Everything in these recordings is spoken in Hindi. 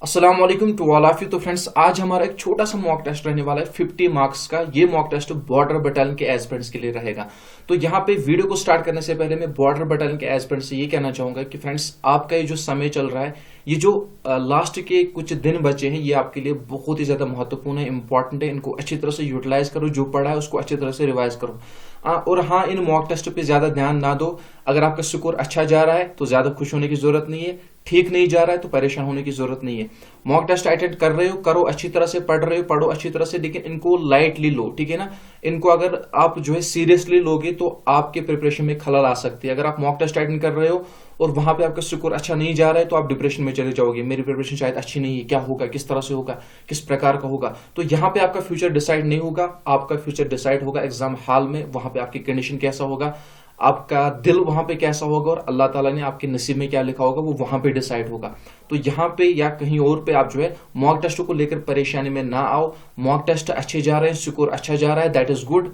अस्सलाम वालेकुम टू ऑल ऑफ यू। तो फ्रेंड्स, आज हमारा एक छोटा सा मॉक टेस्ट रहने वाला है 50 मार्क्स का। ये मॉक टेस्ट बॉर्डर बटालियन के एस्पिरेंट्स के लिए रहेगा। तो यहाँ पे वीडियो को स्टार्ट करने से पहले मैं बॉर्डर बटालियन के एस्पिरेंट्स से ये कहना चाहूंगा कि फ्रेंड्स, आपका ये जो समय चल रहा है, ये जो लास्ट के कुछ दिन बचे हैं, ये आपके लिए बहुत ही ज्यादा महत्वपूर्ण है, इंपॉर्टेंट है। इनको अच्छी तरह से यूटिलाइज करो, जो पढ़ा है उसको अच्छी तरह से रिवाइज करो। और हाँ, इन मॉक टेस्ट पे ज्यादा ध्यान ना दो। अगर आपका स्कोर अच्छा जा रहा है तो ज्यादा खुश होने की जरूरत नहीं है, ठीक नहीं जा रहा है तो परेशान होने की जरूरत नहीं है। मॉक टेस्ट अटेंड कर रहे हो, करो अच्छी तरह से, पढ़ रहे हो पढ़ो अच्छी तरह से, लेकिन इनको लाइटली लो, ठीक है ना। इनको अगर आप जो है सीरियसली लोगे तो आपके प्रिपरेशन में खलल आ सकती है। अगर आप मॉक टेस्ट अटेंड कर रहे हो और वहां पे आपका स्कोर अच्छा नहीं जा रहा है तो आप डिप्रेशन में चले जाओगे। मेरी प्रिपरेशन शायद अच्छी नहीं है, क्या होगा, किस तरह से होगा, किस प्रकार का होगा। तो यहाँ पे आपका फ्यूचर डिसाइड नहीं होगा, आपका फ्यूचर डिसाइड होगा एग्जाम हॉल में। वहां पे आपकी कंडीशन कैसा होगा, आपका दिल वहां पे कैसा होगा, और अल्लाह ताला ने आपके नसीब में क्या लिखा होगा वो वहां पे डिसाइड होगा। तो यहाँ पे या कहीं और पे आप जो है मॉक टेस्ट को लेकर परेशानी में ना आओ। मॉक टेस्ट अच्छे जा रहे हैं, स्कोर अच्छा जा रहा है, दैट इज गुड,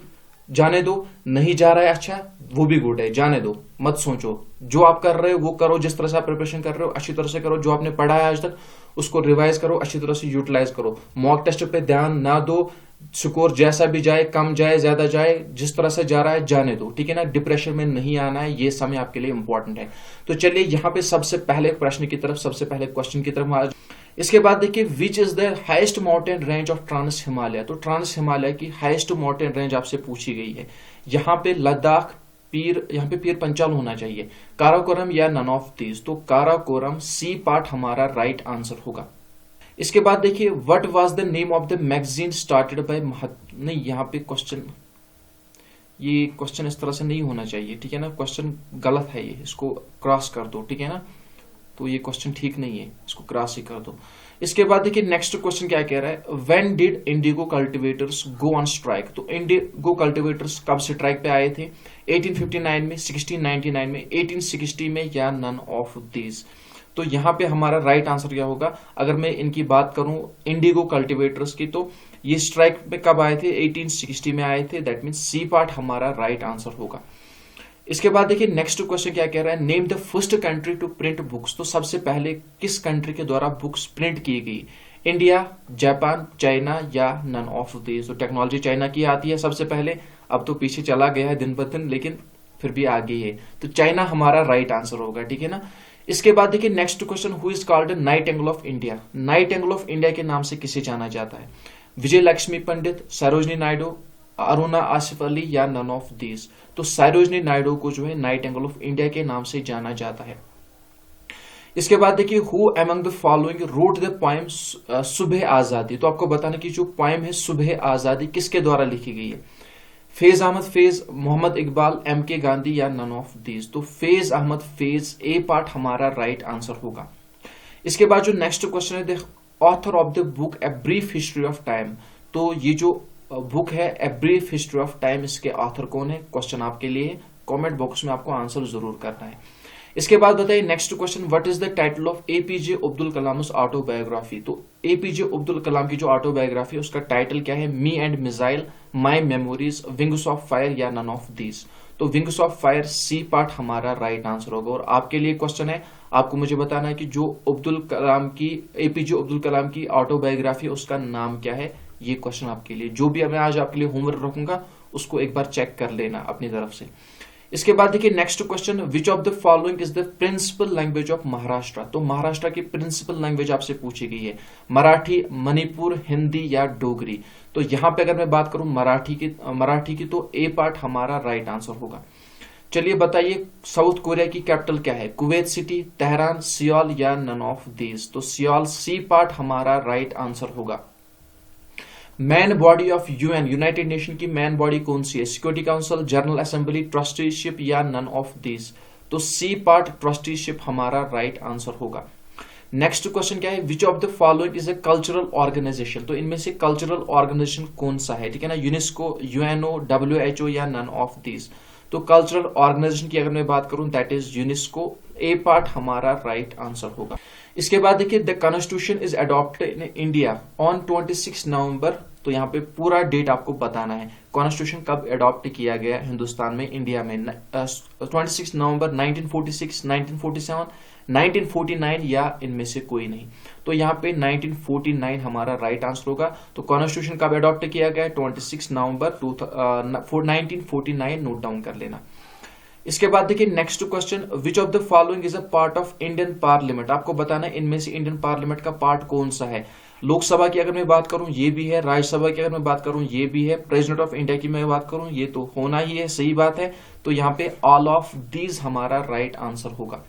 जाने दो। नहीं जा रहा है अच्छा, वो भी गुड है, जाने दो, मत सोचो। जो आप कर रहे हो वो करो, जिस तरह से आप प्रिपरेशन कर रहे हो अच्छी तरह से करो। जो आपने पढ़ा है आज तक उसको रिवाइज करो, अच्छी तरह से यूटिलाइज करो। मॉक टेस्ट पे ध्यान ना दो। स्कोर जैसा भी जाए, कम जाए ज्यादा जाए, जिस तरह से जा रहा है जाने दो, ठीक है ना। डिप्रेशन में नहीं आना है, ये समय आपके लिए इंपॉर्टेंट है। तो चलिए यहाँ पे सबसे पहले प्रश्न की तरफ, सबसे पहले क्वेश्चन की तरफ आज। इसके बाद देखिए, which is the highest mountain range of trans Himalaya. तो ट्रांस हिमालय की हाईएस्ट माउंटेन रेंज आपसे पूछी गई है। यहाँ पे लद्दाख, पीर, यहाँ पे पीर पंचाल होना चाहिए, काराकोरम या नन ऑफ दीज। तो काराकोरम, सी पार्ट हमारा राइट आंसर होगा। इसके बाद देखिए, what was the name of the magazine started by नहीं, यहाँ पे क्वेश्चन, ये क्वेश्चन इस तरह से नहीं होना चाहिए, ठीक है ना। क्वेश्चन गलत है, ये इसको क्रॉस कर दो, ठीक है ना। तो ये क्वेश्चन ठीक नहीं है, इसको क्रॉस ही कर दो। इसके बाद देखिए नेक्स्ट क्वेश्चन क्या कह रहा है, when did Indigo cultivators go on strike. तो इंडिगो कल्टिवेटर्स कब स्ट्राइक पे आए थे, 1859 में, 1699 में, 1860 में, या नन ऑफ दीज। तो यहाँ पे हमारा राइट आंसर क्या होगा। अगर मैं इनकी बात करूं इंडिगो कल्टिवेटर्स की, तो ये स्ट्राइक में कब आए थे, 1860 में आए थे। दैट मीन्स सी पार्ट हमारा राइट आंसर होगा। इसके बाद देखिए नेक्स्ट क्वेश्चन क्या कह रहा है, name the first country to print books. तो सबसे पहले किस कंट्री के द्वारा बुक्स प्रिंट की गई, इंडिया, जापान, चाइना, या नन ऑफ दीज। तो टेक्नोलॉजी चाइना की आती है सबसे पहले, अब तो पीछे चला गया है दिन ब दिन, लेकिन फिर भी आगे है। तो चाइना हमारा राइट आंसर होगा, ठीक है ना। इसके बाद देखिए next question, who is called night angle of India. Night angle of India के नाम से किसे जाना जाता है, विजय लक्ष्मी पंडित, सरोजनी नायडू, अरुणा आसिफ अली, या नन ऑफ दीज। तो सरोजनी नायडू को जो है नाइट एंगल ऑफ इंडिया के नाम से जाना जाता है। इसके बाद देखिए, who among the following wrote the poem सुबह आजादी। तो आपको बताना कि जो पोएम है सुबह आजादी किसके द्वारा लिखी गई है, फैज अहमद फेज, मोहम्मद इकबाल, एम के गांधी, या नन ऑफ दीज। तो फैज अहमद फेज, ए पार्ट हमारा राइट आंसर होगा। इसके बाद जो नेक्स्ट क्वेश्चन है, author of the book a brief history of time. तो ये जो बुक है a brief history of time, इसके ऑथर कौन है, क्वेश्चन आपके लिए, कमेंट बॉक्स में आपको आंसर जरूर करना है। इसके बाद बताइए next question, what is the title of APJ Abdul Kalam autobiography. तो एपीजे अब्दुल कलाम की जो ऑटोबायोग्राफी है उसका टाइटल क्या है, me and missile, my memories, wings of fire, या नन ऑफ दीज। तो wings of fire, C part हमारा राइट आंसर होगा। और आपके लिए क्वेश्चन है, आपको मुझे बताना है कि जो अब्दुल कलाम की, एपीजे अब्दुल कलाम की ऑटोबायोग्राफी उसका नाम क्या है। ये क्वेश्चन आपके लिए, जो भी मैं आज आपके लिए होमवर्क रखूंगा उसको एक बार चेक कर लेना अपनी तरफ से। इसके बाद देखिए next question, which of the following is the principal language of Maharashtra. तो महाराष्ट्र की प्रिंसिपल लैंग्वेज आपसे पूछी गई है, मराठी, मणिपुर, हिंदी, या डोगरी। तो यहां पे अगर मैं बात करूं मराठी की तो ए पार्ट हमारा राइट आंसर होगा। चलिए बताइए, साउथ कोरिया की कैपिटल क्या है, कुवैत सिटी, तेहरान, सियोल, या नन ऑफ दीज। तो सियोल, सी पार्ट हमारा राइट आंसर होगा। Man body of UN, United nation की मैन बॉडी कौन सी है, security council, general assembly, trusteeship, या नन ऑफ दीज। तो सी पार्ट ट्रस्टीशिप हमारा राइट आंसर होगा। नेक्स्ट क्वेश्चन क्या है, विच of the following is a cultural organisation. तो इनमें से कल्चरल ऑर्गेनाइजेशन कौन सा है, ठीक है ना, यूनेस्को, यूएनओ, डब्ल्यूएचओ, या नन ऑफ दीज। तो कल्चरल ऑर्गेनाइजेशन की अगर मैं बात करूं that is UNESCO, A part हमारा राइट आंसर होगा। इसके बाद देखिए, the constitution is adopted in India on 26 नवंबर। तो यहाँ पे पूरा डेट आपको बताना है, कॉन्स्टिट्यूशन कब अडॉप्ट किया गया हिंदुस्तान में, इंडिया में, 26 नवंबर 1946, 1947, 1949 या इनमें से कोई नहीं। तो यहाँ पे 1949 हमारा राइट आंसर होगा। तो कॉन्स्टिट्यूशन कब अडॉप्ट किया गया? 26 नवंबर 1949, नोट डाउन कर लेना। इसके बाद देखिए next question, which of the following is a part of Indian parliament. आपको बताना है इनमें से इंडियन पार्लियामेंट का पार्ट कौन सा है। लोकसभा की अगर मैं बात करूं ये भी है, राज्यसभा की अगर मैं बात करूं ये भी है, प्रेसिडेंट ऑफ इंडिया की मैं बात करूं ये तो होना ही है, सही बात है। तो यहाँ पे ऑल ऑफ दीज हमारा राइट आंसर होगा।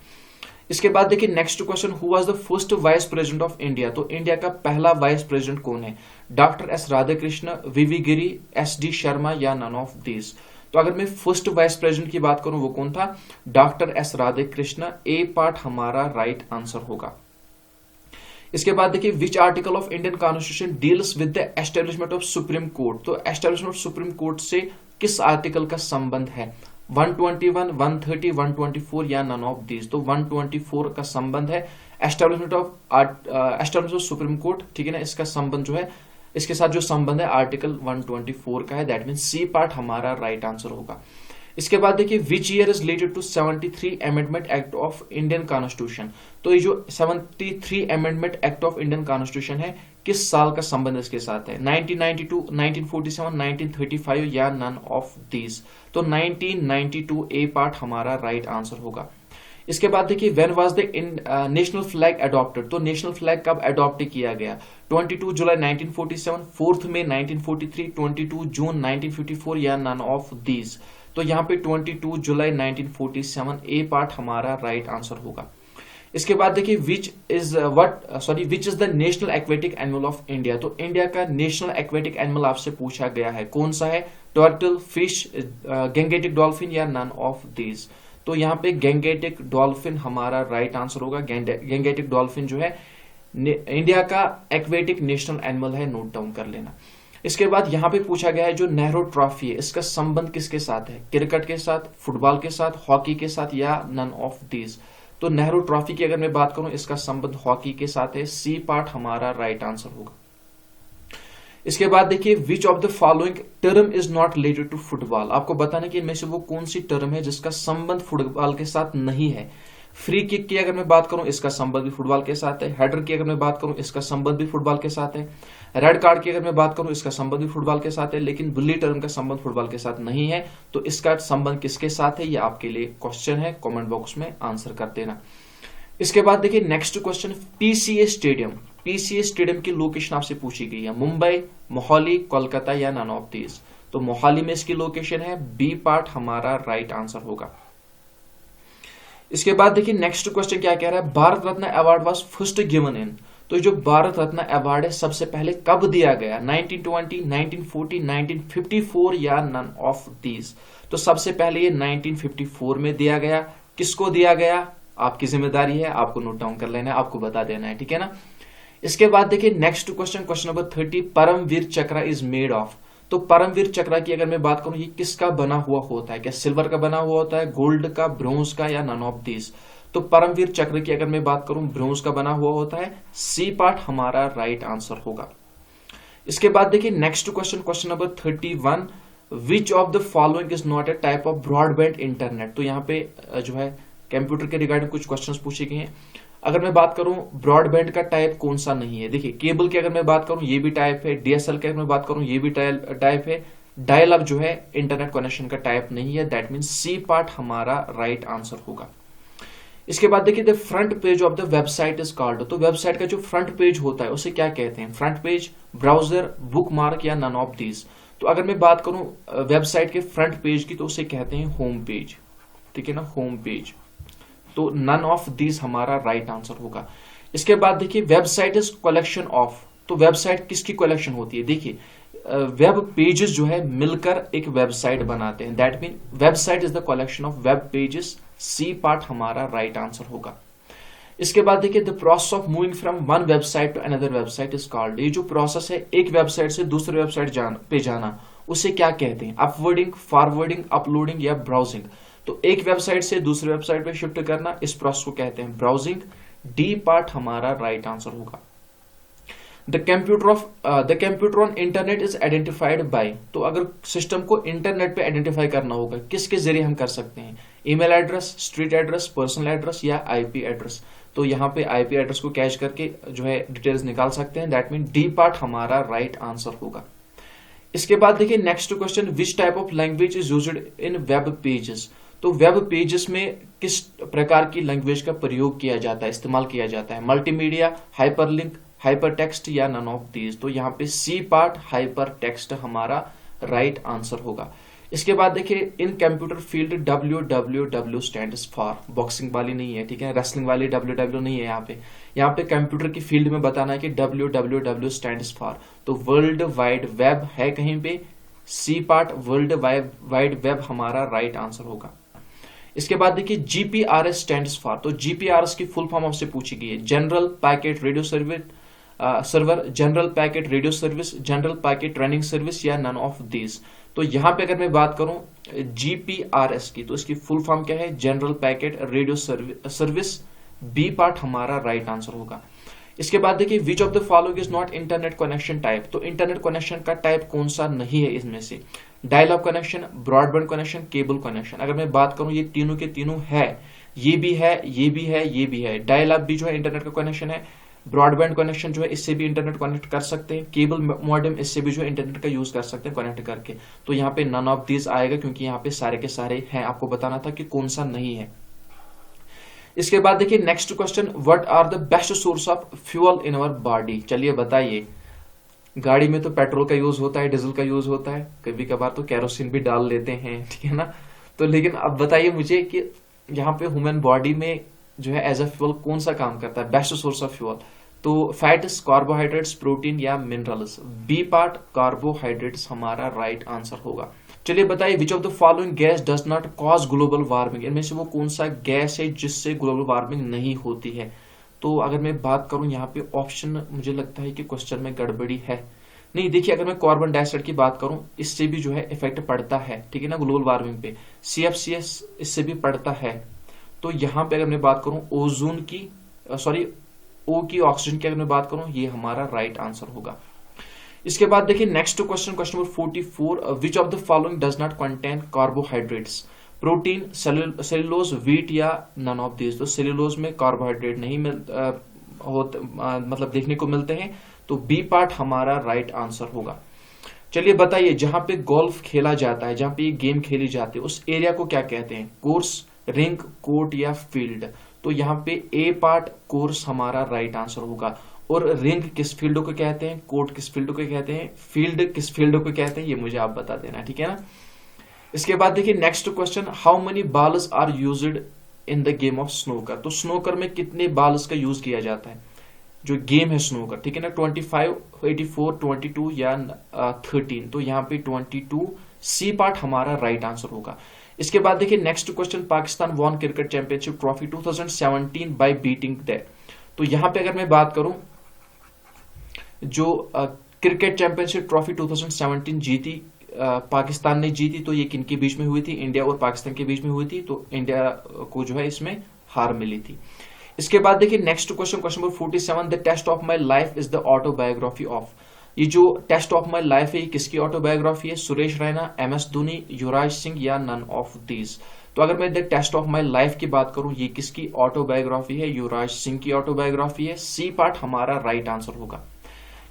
इसके बाद देखिए next question, who was the first vice president of India. तो इंडिया का पहला वाइस प्रेसिडेंट कौन है? डॉक्टर एस राधाकृष्ण, वीवी गिरी, एस डी शर्मा या नन ऑफ दीज। तो अगर मैं फर्स्ट वाइस प्रेसिडेंट की बात करूं वो कौन था? Doctor S Radhakrishnan. A part हमारा राइट आंसर होगा। इसके बाद देखिए which article of Indian constitution deals with the establishment of supreme court. तो एस्टेब्लिशमेंट ऑफ सुप्रीम कोर्ट से किस आर्टिकल का संबंध है? 121, 130, 124 या नन ऑफ दीज। तो 124 का संबंध है एस्टेब्लिशमेंट ऑफ सुप्रीम कोर्ट, ठीक है ना। इसका संबंध जो है, इसके साथ जो संबंध है आर्टिकल 124 का है, दैट मीन सी पार्ट हमारा राइट आंसर होगा। इसके बाद देखिए which year is related to 73 amendment act of Indian constitution. तो ये जो 73 amendment act of Indian constitution है, किस साल का संबंध इसके साथ है? 1992, 1947, 1935 या नन ऑफ दीज। तो 1992 ए पार्ट हमारा राइट आंसर होगा। इसके बाद देखिए when was the national flag adopted. तो नेशनल फ्लैग कब अडॉप्ट किया गया? 22 जुलाई 1947, 4 मई 1943, 22 जून 1954 या नन ऑफ दीज। तो यहाँ पे 22 जुलाई 1947 ए पार्ट हमारा राइट आंसर होगा। इसके बाद देखिए which is the national aquatic animal of India. तो इंडिया का नेशनल एक्वेटिक एनिमल आपसे पूछा गया है, कौन सा है? टर्टल, फिश, गैंगेटिक डॉल्फिन या नन ऑफ दीज। तो यहाँ पे गैंगेटिक डॉल्फिन हमारा राइट आंसर होगा। गैंगेटिक डॉल्फिन जो है इंडिया का एक्वेटिक नेशनल एनिमल है, नोट डाउन कर लेना। इसके बाद यहां पे पूछा गया है जो नेहरू ट्रॉफी है, इसका संबंध किसके साथ है? क्रिकेट के साथ, फुटबॉल के साथ, हॉकी के साथ या नन ऑफ दीज। तो नेहरू ट्रॉफी की अगर मैं बात करूं इसका संबंध हॉकी के साथ है, सी पार्ट हमारा राइट आंसर होगा। इसके बाद देखिए which of the following term is not related to football. आपको बताना कि इनमें से वो कौन सी टर्म है जिसका संबंध फुटबॉल के साथ नहीं है। फ्री किक की अगर मैं बात करूं इसका संबंध भी फुटबॉल के साथ है। हेडर की अगर मैं बात करूं इसका संबंध भी फुटबॉल के साथ है। रेड कार्ड की अगर मैं बात करूं इसका संबंध भी फुटबॉल के साथ है, लेकिन बुल्ली टर्म का संबंध फुटबॉल के साथ नहीं है। तो इसका संबंध किसके साथ है, ये आपके लिए क्वेश्चन है, कमेंट बॉक्स में आंसर कर देना। इसके बाद देखिए next question, PCA stadium. PCA stadium की लोकेशन आपसे पूछी गई है, मुंबई, मोहाली, कोलकाता या नन ऑफ दीज। तो मोहाली में इसकी लोकेशन है, बी पार्ट हमारा राइट आंसर होगा। इसके बाद देखिए नेक्स्ट क्वेश्चन क्या कह रहा है, Bharat Ratna award was first given in. तो जो भारत रत्न अवार्ड है सबसे पहले कब दिया गया? 1920, 1940, 1954 या नन ऑफ दीज। तो सबसे पहले ये 1954 में दिया गया। किसको दिया गया? आपकी जिम्मेदारी है, आपको नोट डाउन कर लेना है, आपको बता देना है, ठीक है ना। इसके बाद देखिए next question, question number 30, Paramvir Chakra is made of. तो परमवीर चक्र की अगर मैं बात करूं ये किसका बना हुआ होता है? क्या सिल्वर का बना हुआ होता है, गोल्ड का, ब्रोंज का या नन ऑफ दीज। तो परमवीर चक्र की अगर मैं बात करूं ब्रोंज का बना हुआ होता है, सी पार्ट हमारा राइट आंसर होगा। इसके बाद देखिए next question, question number 31, which of the following is not a type of broadband internet. तो यहाँ पे जो है कंप्यूटर के रिगार्डिंग कुछ क्वेश्चंस पूछे गए हैं। अगर मैं बात करूं ब्रॉडबैंड का टाइप कौन सा नहीं है, देखिए केबल की अगर मैं बात करूं ये भी टाइप है, डीएसएल की अगर मैं बात करूं ये भी टाइप है, डायल अप जो है इंटरनेट कनेक्शन का टाइप नहीं है, दैट मीन सी पार्ट हमारा राइट आंसर होगा। इसके बाद देखिए the front page of the website is called. तो वेबसाइट का जो फ्रंट पेज होता है उसे क्या कहते हैं? Front page, browser, book mark या नन ऑफ दीज। तो अगर मैं बात करूं वेबसाइट के फ्रंट पेज की तो उसे कहते हैं होम पेज, ठीक है ना, होम पेज। तो नन ऑफ दीज हमारा राइट आंसर होगा। इसके बाद देखिए वेबसाइट इज कलेक्शन ऑफ। तो वेबसाइट किसकी कलेक्शन होती है? देखिए वेब पेजेस जो है मिलकर एक वेबसाइट बनाते हैं, that mean website is the collection of web pages, C part हमारा राइट आंसर होगा। इसके बाद देखिए the process of moving from one website to another website is called. ये जो प्रोसेस है एक वेबसाइट से दूसरे वेबसाइट पे जाना, उसे क्या कहते हैं? अपवर्डिंग, फॉरवर्डिंग, अपलोडिंग या ब्राउजिंग। तो एक वेबसाइट से दूसरे वेबसाइट पे शिफ्ट करना, इस प्रोसेस को कहते हैं ब्राउजिंग, डी पार्ट हमारा राइट आंसर होगा। The computer on internet is identified by. तो अगर सिस्टम को इंटरनेट पे आइडेंटिफाई करना होगा, किसके जरिए हम कर सकते हैं? Email address, street address, personal address या आईपी एड्रेस। तो यहाँ पे आईपी एड्रेस को कैच करके जो है डिटेल्स निकाल सकते हैं। दैट मीन डी पार्ट हमारा राइट आंसर होगा। इसके बाद देखिए next question, which type of language is used in web pages. तो वेब पेजेस में किस प्रकार की लैंग्वेज का प्रयोग किया जाता है, इस्तेमाल किया जाता है? मल्टीमीडिया, हाइपरलिंक, हाइपर टेक्स्ट या नन ऑफ दीज। तो यहाँ पे सी पार्ट हाइपर टेक्स्ट हमारा राइट आंसर होगा। इसके बाद देखिए इन computer field WWW stands for, boxing वाली नहीं है, ठीक है, रेसलिंग वाली WW नहीं है। यहाँ पे कंप्यूटर की फील्ड में बताना है कि WWW स्टैंड्स फॉर। तो वर्ल्ड वाइड वेब है कहीं पे, C part world wide web हमारा राइट आंसर होगा। इसके बाद देखिए GPRS स्टैंड्स फॉर। तो GPRS की फुल फॉर्म आपसे पूछी गई है, general packet radio server, general packet radio service, general packet running service या नन ऑफ दीज। तो यहां पे अगर मैं बात करूं GPRS की, तो इसकी फुल फॉर्म क्या है? General packet radio service. B part हमारा राइट आंसर होगा। इसके बाद देखिए which of the following is not internet connection type. तो इंटरनेट कनेक्शन का टाइप कौन सा नहीं है इसमें से? Dial up connection, broadband connection, cable connection. अगर मैं बात करूं ये तीनों के तीनों है, ये भी है, ये भी है, ये भी है। डायल अप भी जो है इंटरनेट का कनेक्शन है, ब्रॉडबैंड कनेक्शन जो है इससे भी इंटरनेट कनेक्ट कर सकते हैं, केबल मॉडेम इससे भी जो है इंटरनेट का यूज कर सकते हैं कनेक्ट करके। तो यहाँ पे नन ऑफ दिस आएगा क्योंकि यहाँ पे सारे के सारे हैं, आपको बताना था कि कौन सा नहीं है। इसके बाद देखिए next question, what are the best source of fuel in our body. चलिए बताइए, गाड़ी में तो पेट्रोल का यूज होता है, डीजल का यूज होता है, कभी कभार तो केरोसिन भी डाल लेते हैं, ठीक है ना। तो लेकिन अब बताइए मुझे कि यहाँ पे ह्यूमन बॉडी में जो है एज अ फ्यूल कौन सा काम करता है, बेस्ट सोर्स ऑफ फ्यूल। तो फैट्स, कार्बोहाइड्रेट्स, प्रोटीन या मिनरल्स। बी पार्ट कार्बोहाइड्रेट्स हमारा राइट आंसर होगा। चलिए बताइए विच of the following gas does not cause global warming. इनमें से वो कौन सा गैस है जिससे ग्लोबल वार्मिंग नहीं होती है। तो अगर मैं बात करूं यहाँ पे ऑप्शन, मुझे लगता है कि क्वेश्चन में गड़बड़ी है। नहीं देखिए, अगर मैं कार्बन डाइऑक्साइड की बात करूं, इससे भी जो है इफेक्ट पड़ता है, ठीक है ना, ग्लोबल वार्मिंग पे। CFCS इससे भी पड़ता है। तो यहाँ पे अगर मैं बात करूं ओजोन की, ओ की, ऑक्सीजन की अगर मैं बात करूं, ये हमारा राइट आंसर होगा। इसके बाद देखिए next question, question number 44, which of the following does not contain carbohydrates. Protein, cellulose, wheat या नन ऑफ दिस। तो सेलुलोज में कार्बोहाइड्रेट नहीं मतलब देखने को मिलते हैं। तो बी पार्ट हमारा राइट आंसर होगा। चलिए बताइए, जहां पे गोल्फ खेला जाता है, जहां पे ये गेम खेली जाती है, उस एरिया को क्या कहते हैं? कोर्स, रिंग, कोर्ट या फील्ड। तो यहाँ पे ए पार्ट कोर्स हमारा राइट आंसर होगा। और रिंग किस फील्ड को कहते हैं, कोर्ट किस फील्ड को कहते हैं, फील्ड किस फील्ड को कहते हैं, ये मुझे आप बता देना, ठीक है ना। इसके बाद देखिए next question, how many balls are used in the game of snooker. तो स्नूकर में कितने बॉल्स का यूज किया जाता है, जो गेम है स्नूकर, ठीक है ना। 25, 84, 22 या 13। तो यहाँ पे 22 सी पार्ट हमारा राइट आंसर होगा। इसके बाद देखिए next question, Pakistan won cricket championship trophy 2017 by beating the. तो यहां पे अगर मैं बात करूं, जो क्रिकेट चैंपियनशिप ट्रॉफी 2017 जीती, पाकिस्तान ने जीती, तो ये किनके बीच में हुई थी? इंडिया और पाकिस्तान के बीच में हुई थी। तो इंडिया को जो है इसमें हार मिली थी। इसके बाद देखिए next question, question number 47, the test of my life is the autobiography of. ये जो टेस्ट ऑफ माई लाइफ है, ये किसकी ऑटोबायोग्राफी है? सुरेश रैना, MS धोनी, युवराज सिंह या नन ऑफ दीज। तो अगर मैं the test of my life की बात करूं, ये किसकी ऑटोबायोग्राफी है? युवराज सिंह की ऑटोबायोग्राफी है। सी पार्ट हमारा राइट आंसर होगा।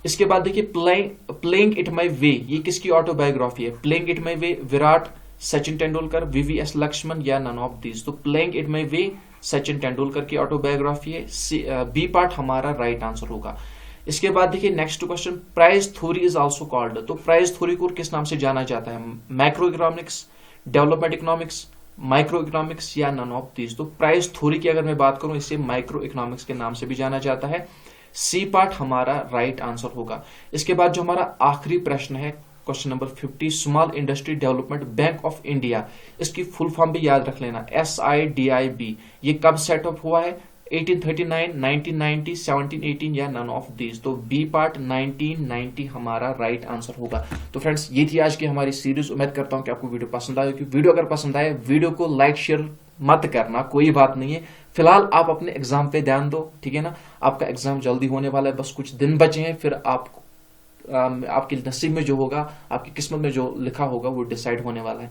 इसके बाद देखिए प्लेइंग इट माई वे, ये किसकी ऑटोबायोग्राफी है? Playing it my way, Virat, Sachin Tendulkar, VVS Laxman या नन ऑफ दीज। तो playing it my way Sachin Tendulkar की ऑटोबायोग्राफी है। बी पार्ट हमारा राइट आंसर होगा। इसके बाद देखिए next question, price theory is also called. तो प्राइस थ्योरी को किस नाम से जाना जाता है? Macro economics, development economics, micro economics या नन ऑफ दीज। तो प्राइस थ्योरी की अगर मैं बात करूं, इसे माइक्रो इकोनॉमिक्स के नाम से भी जाना जाता है। सी पार्ट हमारा राइट आंसर होगा। इसके बाद जो हमारा आखिरी प्रश्न है, question number 50, small industry development bank of India, इसकी फुल फॉर्म भी याद रख लेना, SIDIB। ये कब सेटअप हुआ है? 1839, 1990, 1718 या नन ऑफ दीज। तो बी पार्ट 1990 हमारा राइट आंसर होगा। तो फ्रेंड्स, ये थी आज की हमारी सीरीज। उम्मीद करता हूं कि आपको वीडियो पसंद आए। वीडियो अगर पसंद आए, वीडियो को लाइक शेयर मत करना, कोई बात नहीं है, फिलहाल आप अपने एग्जाम पे ध्यान दो, ठीक है ना। आपका एग्जाम जल्दी होने वाला है, बस कुछ दिन बचे हैं, फिर आपके नसीब में जो होगा, आपकी किस्मत में जो लिखा होगा वो डिसाइड होने वाला है।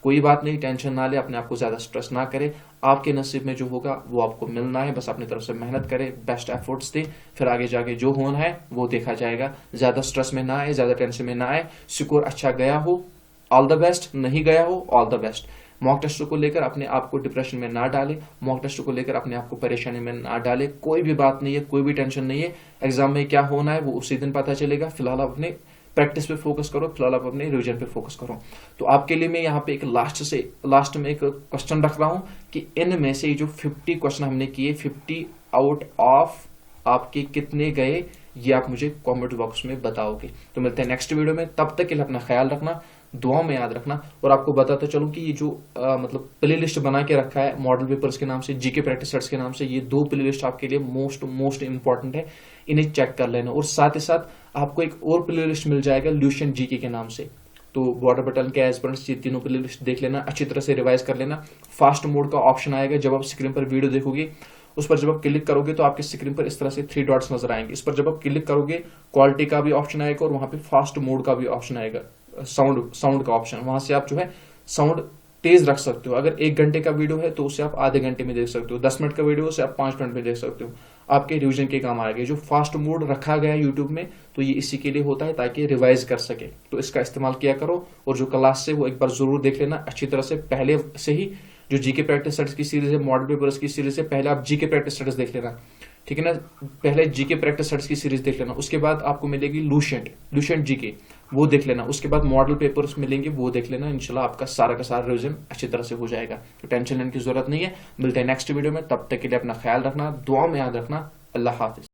कोई बात नहीं, टेंशन ना ले, अपने आप को ज्यादा स्ट्रेस ना करे। आपके नसीब में जो होगा वो आपको मिलना है, बस अपनी तरफ से मेहनत करें, बेस्ट एफर्ट्स दें, फिर आगे जाके जो होना है वो देखा जाएगा। ज्यादा स्ट्रेस में ना आए, ज्यादा टेंशन में ना आए। स्कोर अच्छा गया हो ऑल द बेस्ट, नहीं गया हो all the best. Mock test को लेकर अपने आप को डिप्रेशन में ना डाले, मॉक टेस्ट को लेकर अपने आप को परेशानी में ना डाले। कोई भी बात नहीं है, कोई भी टेंशन नहीं है। एग्जाम में क्या होना है वो उसी दिन पता चलेगा। फिलहाल आप अपने प्रैक्टिस पे फोकस करो, फिलहाल आप अपने रिवीजन पे फोकस करो। तो आपके लिए मैं यहाँ पे एक लास्ट में एक क्वेश्चन रख रहा हूँ कि इनमें से जो 50 क्वेश्चन हमने किए, 50 आउट ऑफ आपके कितने गए, ये आप मुझे कमेंट बॉक्स में बताओगे। तो मिलते हैं नेक्स्ट वीडियो में, तब तक के लिए अपना ख्याल रखना, दुआओं में याद रखना। और आपको बताता चलूं कि ये जो मतलब प्ले लिस्ट बना के रखा है मॉडल पेपर्स के नाम से, जीके प्रैक्टिस सेट्स के नाम से, ये 2 प्ले लिस्ट आपके लिए मोस्ट इंपॉर्टेंट है, इन्हें चेक कर लेना। और साथ ही साथ आपको एक और प्ले लिस्ट मिल जाएगा ल्यूशन जीके के नाम से। तो बॉर्डर बटन के एस्पिरेंट्स ये तीनों प्ले लिस्ट देख लेना, अच्छी तरह से रिवाइज कर लेना। फास्ट मोड का ऑप्शन आएगा जब आप स्क्रीन पर वीडियो देखोगे, उस पर जब आप क्लिक करोगे तो आपके स्क्रीन पर इस तरह से 3 डॉट्स नजर आएंगे। इस पर जब आप क्लिक करोगे क्वालिटी का भी ऑप्शन आएगा और वहां पे फास्ट मोड का भी ऑप्शन आएगा, साउंड का ऑप्शन। वहां से आप जो है साउंड तेज रख सकते हो। अगर 1 घंटे का वीडियो है तो उसे आप आधे घंटे में देख सकते हो, 10 मिनट का वीडियो उसे आप 5 मिनट में देख सकते हो। आपके रिवीजन के काम आएगा। जो फास्ट मोड रखा गया है यूट्यूब में, तो ये इसी के लिए होता है ताकि रिवाइज कर सके। तो इसका इस्तेमाल किया करो। और जो क्लास से वो एक बार जरूर देख लेना अच्छी तरह से, पहले से ही। जो जीके प्रैक्टिस सेट्स की सीरीज है, मॉडल पेपर्स की सीरीज है, पहले आप जीके प्रैक्टिस सेट्स देख लेना, ठीक है ना। पहले जीके प्रैक्टिस सेट्स की सीरीज देख लेना, उसके बाद आपको मिलेगी लूसेंट जीके, वो देख लेना। उसके बाद मॉडल पेपर्स मिलेंगे, वो देख लेना। इंशाल्लाह आपका सारा का सारा रिवीजन अच्छी तरह से हो जाएगा। तो टेंशन लेने की जरूरत नहीं है। मिलते हैं नेक्स्ट वीडियो में, तब तक के लिए अपना ख्याल रखना, दुआ में याद रखना। अल्लाह हाफिज।